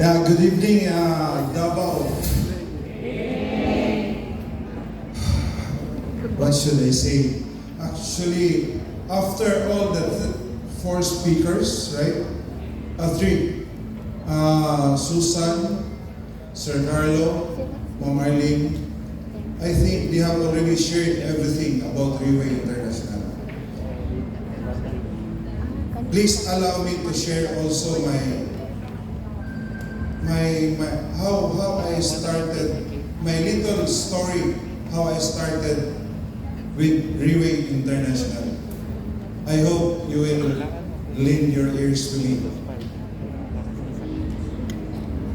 Yeah, good evening, Davao. What should I say? Actually, after all the four speakers, right? Three. Susan, Sir Carlo, Ma'am Arlene, I think they have already shared everything about Riway International. Please allow me to share also my how I started, my little story, how I started with Riway International. I hope you will lend your ears to me.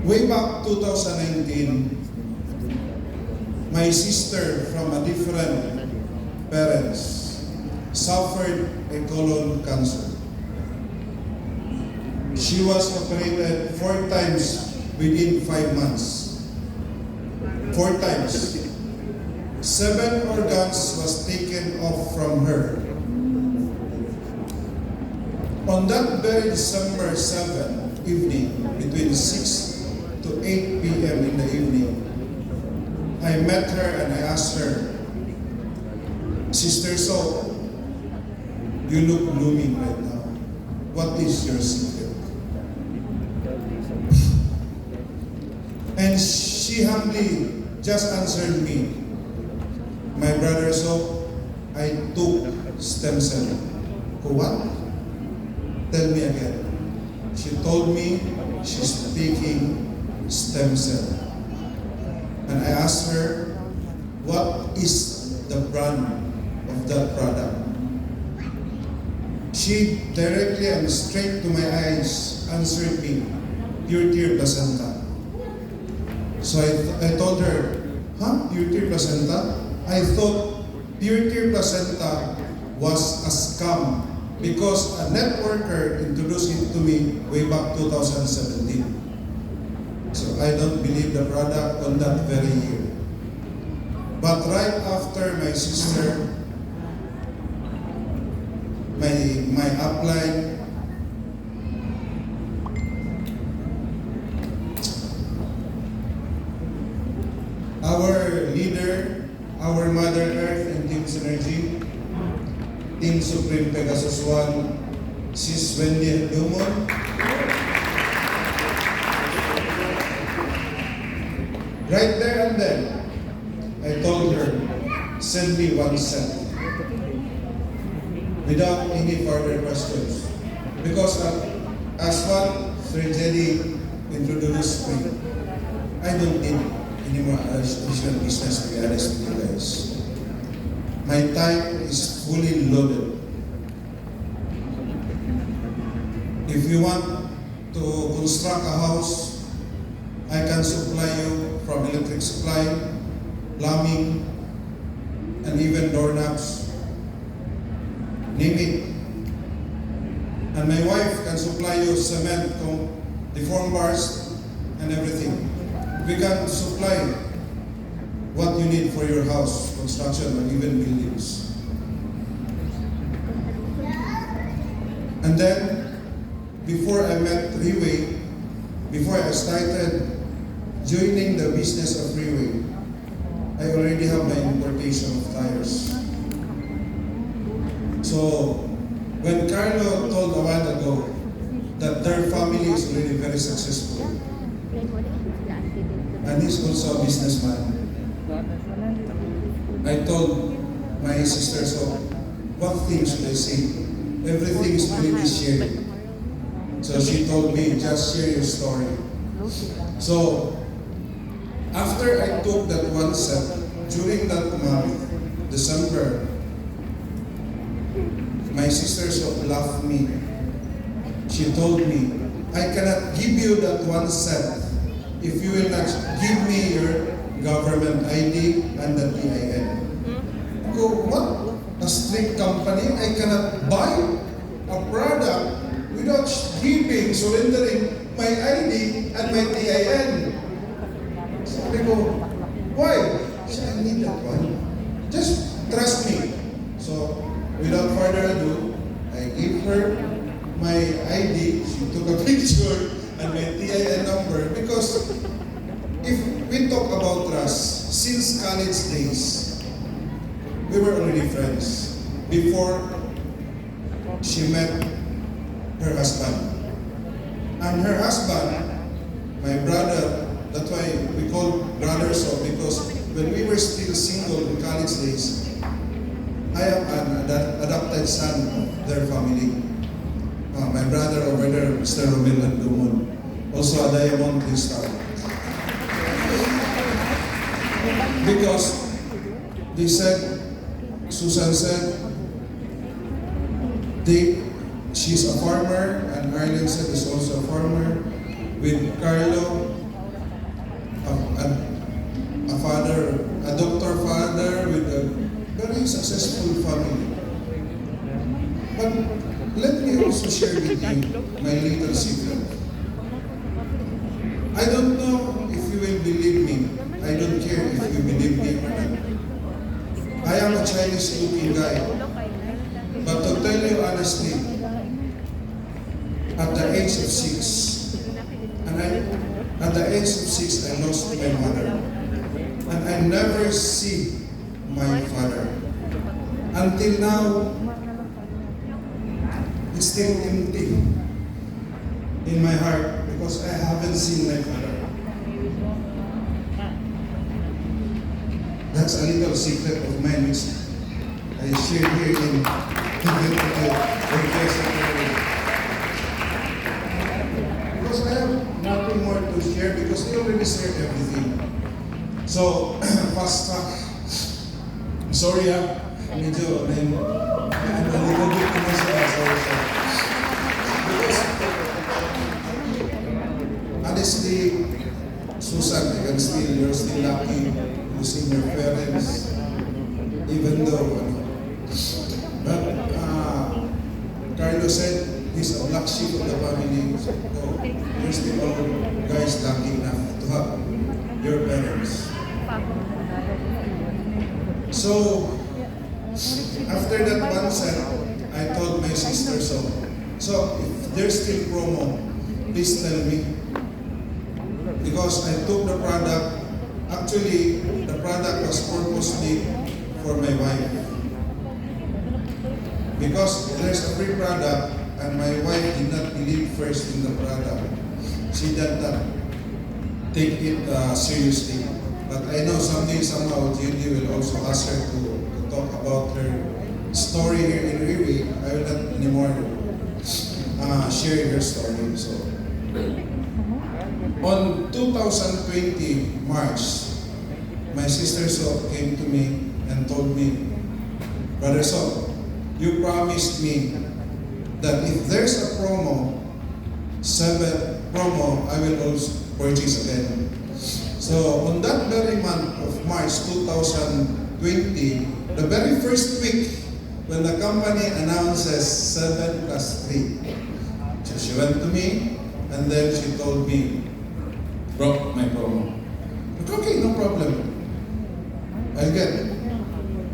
Way back 2019, my sister from a different parents suffered a colon cancer. She was operated 4 times within 5 months. 4 times. 7 organs was taken off from her. On that very December 7 evening, between 6 to 8 p.m. in the evening, I met her and I asked her, Sister So, you look blooming right now. What is your secret? And she humbly just answered me, my brother, so I took stem cell. What? Tell me again. She told me she's taking stem cell. And I asked her, what is the brand of that product? She directly and straight to my eyes answered me, Pure Tear Placenta. So I told her, Pure Tear Placenta? I thought Pure Tear Placenta was a scam because a networker introduced it to me way back 2017. So I don't believe the product on that very year. But right after my sister, my upline, our leader, our Mother Earth and Team Synergy, Team Supreme Pegasus One, Sis Wendy Dumon, right there and then, I told her, send me 1 cent. Without any further questions. Because as what Sir Jenny introduced me, I don't need any more additional business, to be honest with you guys. My time is fully loaded. If you want to construct a house, I can supply you from electric supply, plumbing, and even doorknobs. Name it. And my wife can supply you cement, deform bars, and everything. We can supply what you need for your house, construction, and even buildings. And then, before I met Riway, before I started joining the business of Riway, I already have my importation of tires. So, when Carlo told a while ago that their family is already very successful, and he's also a businessman, I told my sister, so what things should I say? Everything is already shared. So she told me, just share your story. So, after I took that 1 cent, during that month, December, my sister so laughed me. She told me, I cannot give you that 1 cent if you will not give me your government ID and the TIN. I go, what? A strict company? I cannot buy a product without surrendering my ID and my TIN. So I go, why? She said, I need that one. Just trust me. So, without further ado, I gave her my ID. She took a picture and my TIN number because if we talk about trust, since college days, we were already friends before she met her husband. And her husband, my brother, that's why we call brothers so because when we were still single in college days, I am an adopted son of their family. My brother over there, Mr. Romel Dumon, also a Diamond Star. Because they said, Susan said, she's a farmer, and Arlen said is also a farmer. With Carlo, a father, a doctor father with a very successful family. But let me also share with you my little secret. I don't know if you will believe me. I don't care if you believe me or not. I am a Chinese-looking guy. But to tell you honestly, at the age of 6, at the age of 6, I lost my mother. And I never see my father. Until now, it's still empty in my heart because I haven't seen my father. That's a little secret of mine which I share here in because I have nothing more to share because they already shared everything. So, fast talk. Sorry, medyo, I'm a little bit emotional. Sorry. Because, honestly, Susan, you're still lucky losing your parents, even though, but Carlo said he's a black sheep of the family. So, you're still all guys lucky enough to have your parents. So, after that one set, I told my sister so if there's still promo, please tell me. Because I took the product, actually, the product was purposely for my wife. Because there's a free product, and my wife did not believe first in the product. She did not take it seriously. But I know someday, somehow, Judy will also ask her to talk about her story here in Riri. I will not anymore share her story. So, on 2020 March, my sister came to me and told me, Brother So, you promised me that if there's a promo, I will also purchase again. So on that very month of March 2020, the very first week when the company announces 7 plus 3, so she went to me and then she told me, broke my promo. Okay, no problem.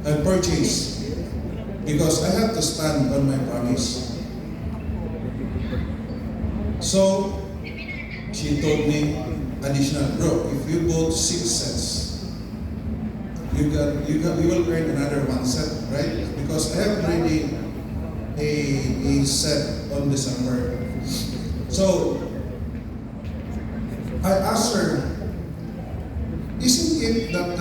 I'll purchase because I have to stand on my promise. So she told me additional, bro, if you bought 6 sets, you will earn another 1 set, right? Because I have already a set on December. So I asked her, isn't it that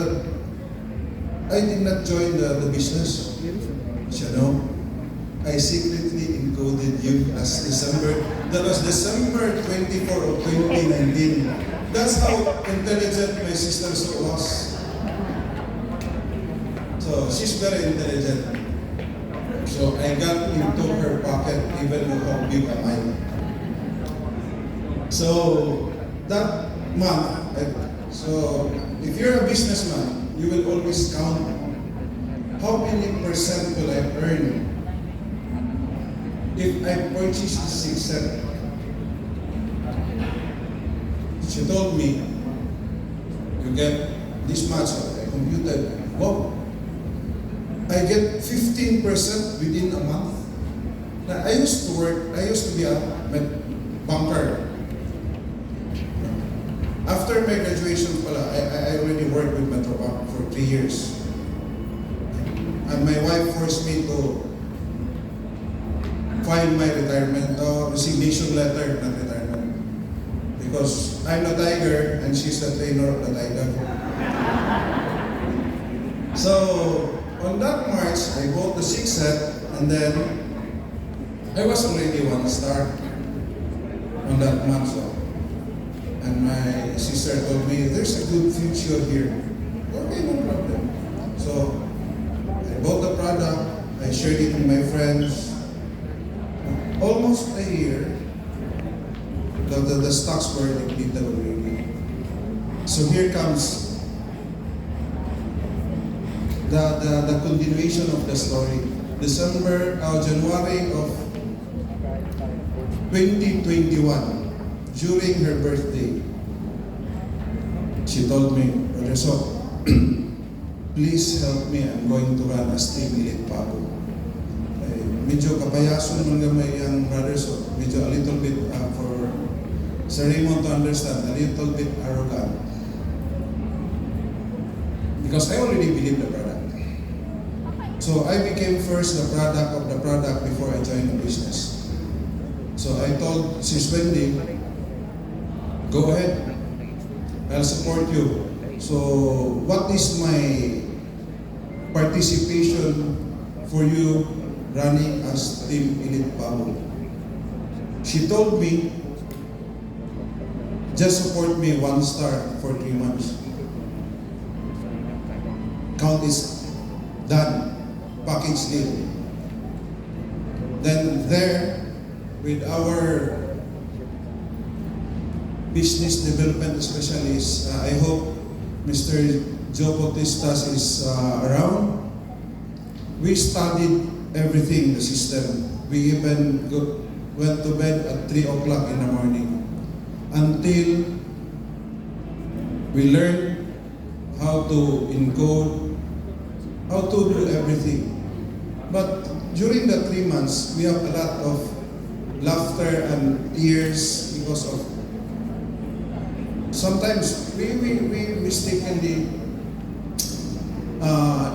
I did not join the business? She said, no. I secretly encoded you as December. That was December 24 of 2019. That's how intelligent my sister was. So she's very intelligent. So I got into her pocket even though how big am I. So that month, so if you're a businessman, you will always count how many percent will I earn if I purchase the 6 set. She told me, you get this much. I computed, wow, I get 15% within a month. Now, I used to be a banker. After my graduation pala, I already worked with Metrobank for 3 years. And my wife forced me to file my retirement, resignation letter, not retirement. Because I'm the tiger and she's the trainer of the tiger. So, on that March, I bought the 6 set and then I was already 1 star on that month. So. And my sister told me, there's a good future here. Okay, no problem. So, I bought the product, I shared it with my friends. Almost a year, the stocks were depleted already. So here comes the continuation of the story. January of 2021, during her birthday, she told me, Brother So, please help me, I'm going to run a Team Elite Pabo. Medyo kapayason naman gamay ang Brother So, medyo a little bit, for Sir Raymond to understand, a little bit arrogant. Because I already believe the product. So I became first the product of the product before I joined the business. So I told Sis Wendy, go ahead, I'll support you. So what is my participation for you running as Team Elite Pabo? She told me, just support me 1 star for 3 months. Count is done. Package deal. Then there, with our business development specialist, I hope Mr. Joe Bautista is around. We studied everything, the system. We even went to bed at 3 o'clock in the morning until we learned how to encode, how to do everything. But during the 3 months, we have a lot of laughter and tears because of sometimes we mistakenly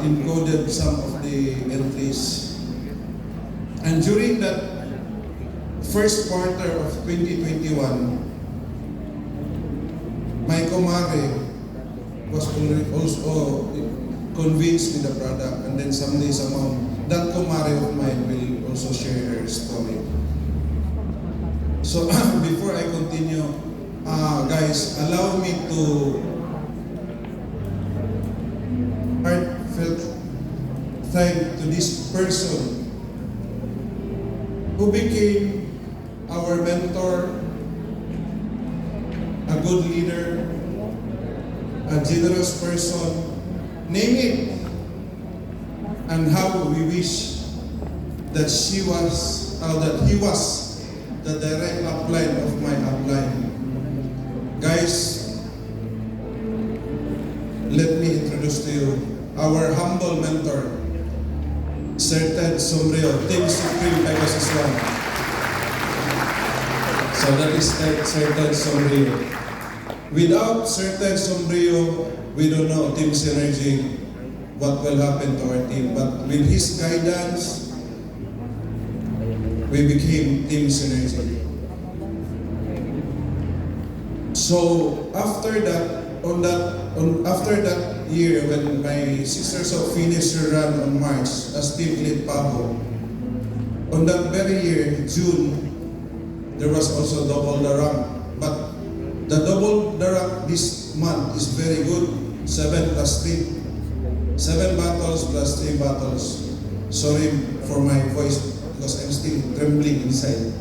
encoded some of the entries. And during that first quarter of 2021, my kumare was also convinced with the product, and then someday somehow that kumare of mine will also share her story. So before I continue, guys, allow me to heartfelt thank to this person who became our mentor, a good leader, a generous person, name it, and how we wish that he was the direct upline of my upline. Guys, let me introduce to you our humble mentor, Sir Ted Sombrio, Team Supreme Pegasus Islam. So that is Sir Ted Sombrio. Without Sir Ted Sombrio, we don't know Team Synergy, what will happen to our team. But with his guidance, we became Team Synergy. So after that year, when my sister so finished her run on March as Team Elite Pabo, on that very year, June, there was also double the rank. But the double the rank this month is very good. 7 plus 3. 7 battles plus 3 battles. Sorry for my voice because I'm still trembling inside.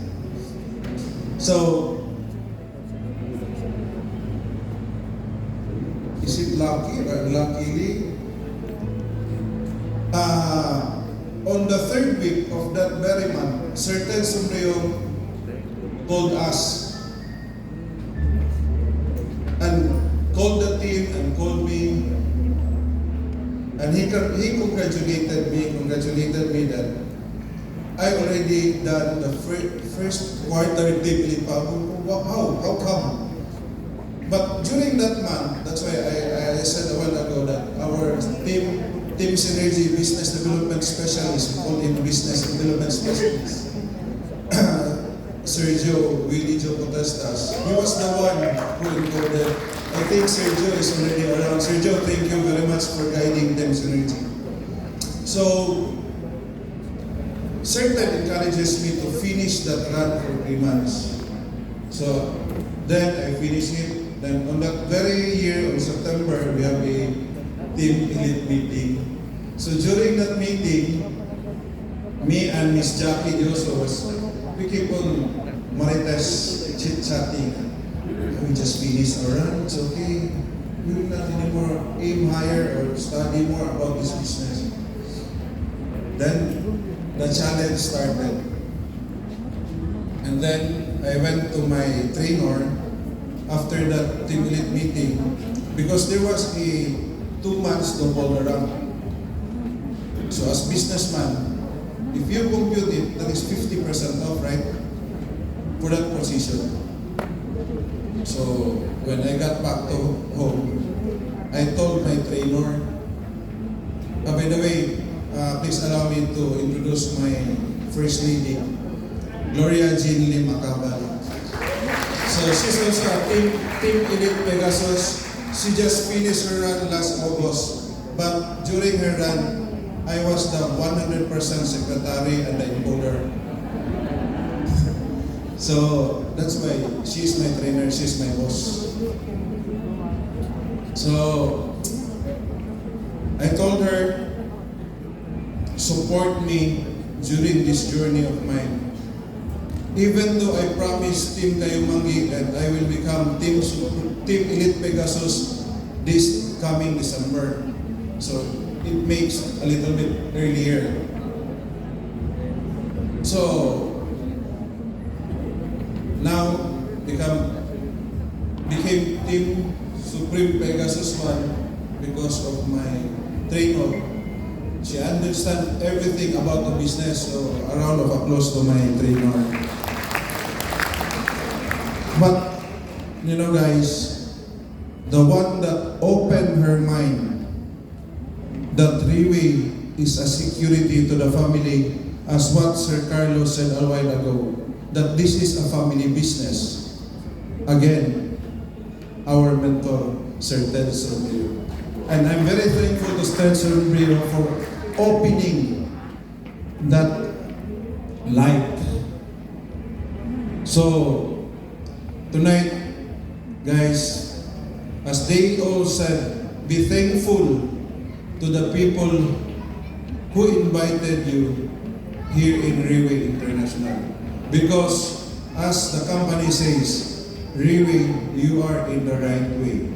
So, is it lucky or unluckily? On the 3rd week of that very month, certain Sombrio called us and called the team and called me, and he congratulated me that I already done the first quarter Team Elite Pabo. How come? But during that month, that's why I said a while ago that our team Synergy Business Development Specialist, we call him Business Development Specialist, Sergio Willie Joe Potestas, he was the one who encoded. I think Sergio is already around. Sergio, thank you very much for guiding them Synergy. So, certain encourages me to finish that run for 3 months. So, then I finish it. Then on that very year, on September, we have a team elite meeting. So during that meeting, me and Miss Jackie also we keep on Marites chit-chatting. We just finished our run, it's okay. We will not anymore aim higher or study more about this business. Then the challenge started. And then I went to my trainer after that team elite meeting because there was a 2 months double around. So as businessman, if you compute it, that is 50% off, right? For that position. So when I got back to home, I told my trainer, by the way, please allow me to introduce my first lady, Gloria Jean Lim Acabal. So she's also a team elite Pegasus. She just finished her run last August. But during her run, I was the 100% secretary and the encoder. So that's why she's my trainer, she's my boss. So I told her, support me during this journey of mine. Even though I promised Team Kayumangi that I will become Team Elite Pegasus this coming December. So it makes a little bit earlier. So now became Team Supreme Pegasus 1 because of my trainer. She understands everything about the business, so a round of applause to my trainer. But, you know guys, the one that opened her mind that Riway is a security to the family, as what Sir Carlos said a while ago, that this is a family business. Again, our mentor, Sir Ted Sombrio. And I'm very thankful to Ted Sombrio for opening that light. So, tonight, guys, as they all said, be thankful to the people who invited you here in Riway International. Because as the company says, Riway, you are in the right way.